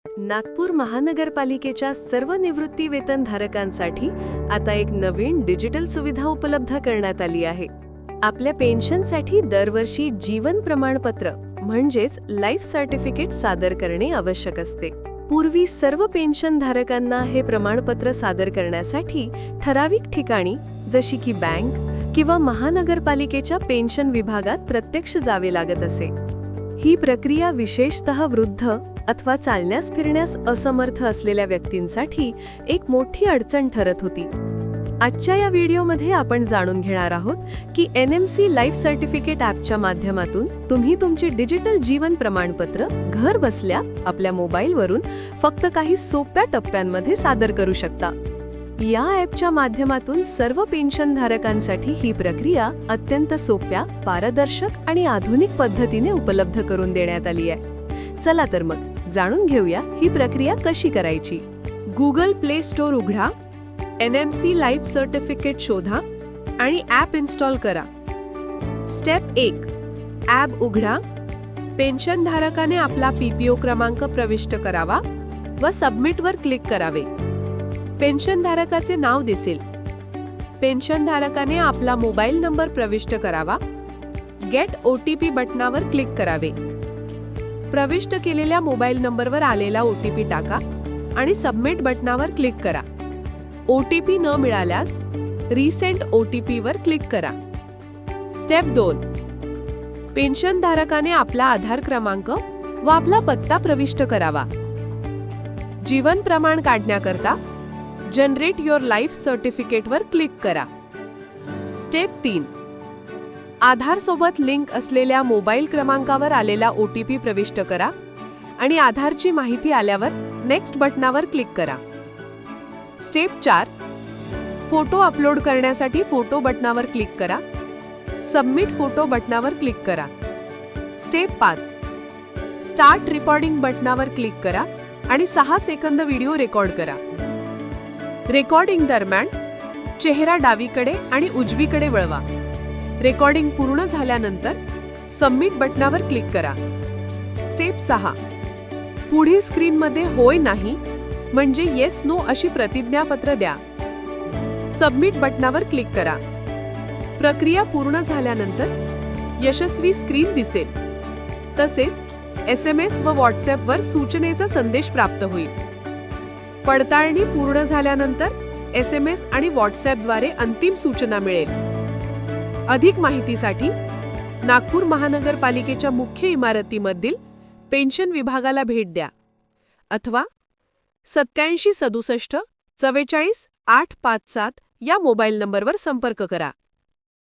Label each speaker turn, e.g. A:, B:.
A: नागपूर महानगरपालिकेच्या सर्व निवृत्ती वेतनधारकांसाठी आता एक नवीन डिजिटल सुविधा उपलब्ध करण्यात आली आहे. आपल्या पेन्शनसाठी दरवर्षी जीवन प्रमाणपत्र म्हणजेच लाईफ सर्टिफिकेट सादर करणे आवश्यक असते. पूर्वी सर्व पेन्शनधारकांना हे प्रमाणपत्र सादर करण्यासाठी ठराविक ठिकाणी जशी की बँक किंवा महानगरपालिकेच्या पेन्शन विभागात प्रत्यक्ष जावे लागत असे. ही प्रक्रिया विशेषतः वृद्ध अथवा चालण्यास फिरण्यास असमर्थ असलेल्या व्यक्तींसाठी एक मोठी अडचण ठरत होती. आजच्या या व्हिडिओमध्ये आपण जाणून घेणार आहोत की NMC लाईफ सर्टिफिकेट ॲपच्या माध्यमातून तुम्ही तुमचे डिजिटल जीवन प्रमाणपत्र घर बसल्या आपल्या मोबाईलवरून फक्त काही सोप्या टप्प्यांमध्ये सादर करू शकता. या ॲपच्या माध्यमातून सर्व पेन्शनधारकांसाठी ही प्रक्रिया अत्यंत सोप्या, पारदर्शक आणि आधुनिक पद्धतीने उपलब्ध करून देण्यात आली आहे. चला तर मग जाणून घेऊया ही प्रक्रिया कशी करायची. Google प्ले स्टोअर उघडा, NMC लाईफ सर्टिफिकेट शोधा आणि ॲप इन्स्टॉल करा. स्टेप 1. ॲप उघडा. पेन्शनधारकाने आपला PPO क्रमांक प्रविष्ट करावा व सबमिटवर क्लिक करावे. पेन्शनधारकाचे नाव दिसेल. पेन्शनधारकाने आपला मोबाईल नंबर प्रविष्ट करावा. गेट OTP बटणावर क्लिक करावे. प्रविष्ट केलेल्या मोबाईल नंबरवर आलेला OTP टाका आणि सबमिट बटणावर क्लिक करा. OTP न मिळाल्यास रिसेंड OTP वर क्लिक करा. स्टेप 2. पेन्शनधारकाने आपला आधार क्रमांक व आपला पत्ता प्रविष्ट करावा. जीवन प्रमाण काढण्याकरता जनरेट युअर लाईफ सर्टिफिकेट वर क्लिक करा. स्टेप 3. आधार सोबत लिंक असलेल्या मोबाईल क्रमांकावर आलेला OTP प्रविष्ट करा आणि आधारची माहिती आल्यावर नेक्स्ट बटणावर क्लिक करा. स्टेप 4. फोटो अपलोड करण्यासाठी फोटो बटणावर क्लिक करा. सबमिट फोटो बटणावर क्लिक करा. स्टेप 5. स्टार्ट रेकॉर्डिंग बटणावर क्लिक करा आणि 6 सेकंद व्हिडिओ रेकॉर्ड करा. रेकॉर्डिंग दरम्यान चेहरा डावीकडे आणि उजवीकडे वळवा. रेकॉर्डिंग पूर्ण झाल्यानंतर सबमिट बटणावर क्लिक करा. स्टेप 6. पुढील स्क्रीनमध्ये होय नाही म्हणजे येस नो अशी प्रतिज्ञापत्र द्या. सबमिट बटणावर क्लिक करा. प्रक्रिया पूर्ण झाल्यानंतर यशस्वी स्क्रीन दिसेल. तसेच SMS व WhatsAppवर सूचनेचा संदेश प्राप्त होईल. पडताळणी पूर्ण झाल्यानंतर SMS आणि WhatsAppद्वारे अंतिम सूचना मिळेल. अधिक माहितीसाठी नागपूर महानगरपालिकेच्या मुख्य इमारतीमधील पेन्शन विभागाला भेट द्या अथवा 87 67 44 857 या मोबाईल नंबरवर संपर्क करा.